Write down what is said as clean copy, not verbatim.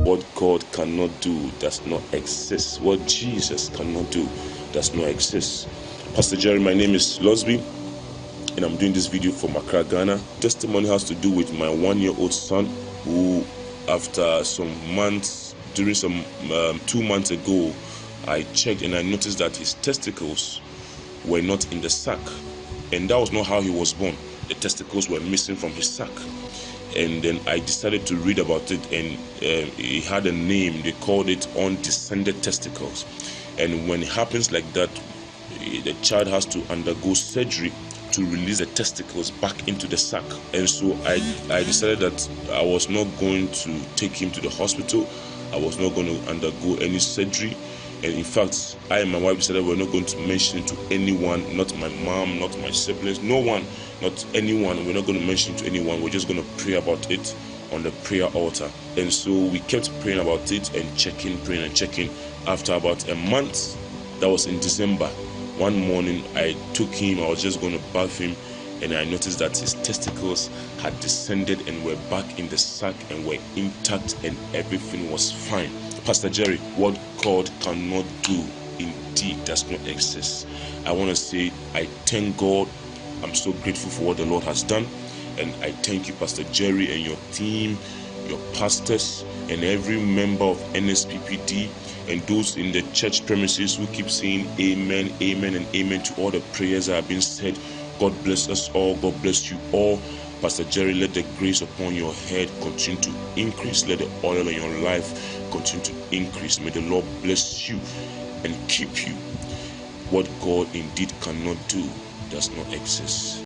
What God cannot do does not exist. What Jesus cannot do does not exist. Pastor Jerry, my name is Nsppd, and I'm doing this video from Accra, Ghana. Testimony has to do with my 1-year-old son who, after some months, during some 2 months ago, I checked and I noticed that his testicles were not in the sack, and that was not how he was born. The testicles were missing from his sack. And then I decided to read about it, and it had a name. They called it Undescended Testicles. And when it happens like that, the child has to undergo surgery to release the testicles back into the sack. And so I decided that I was not going to take him to the hospital. I was not going to undergo any surgery. And in fact, I and my wife decided we're not going to mention it to anyone, not my mom, not my siblings, no one, not anyone. We're not going to mention it to anyone. We're just going to pray about it on the prayer altar. And so we kept praying about it and praying and checking. After about a month, that was in December, one morning I took him, I was just going to bath him, and I noticed that his testicles had descended and were back in the sack and were intact, and everything was fine. Pastor Jerry, what God cannot do indeed does not exist. I want to say I thank God. I'm so grateful for what the Lord has done, and I thank you, Pastor Jerry, and your team, your pastors, and every member of Nsppd, and those in the church premises who keep saying amen, amen, and amen to all the prayers that have been said. God bless us all. God bless you all. Pastor Jerry, let the grace upon your head continue to increase. Let the oil in your life continue to increase. May the Lord bless you and keep you. What God indeed cannot do does not exist.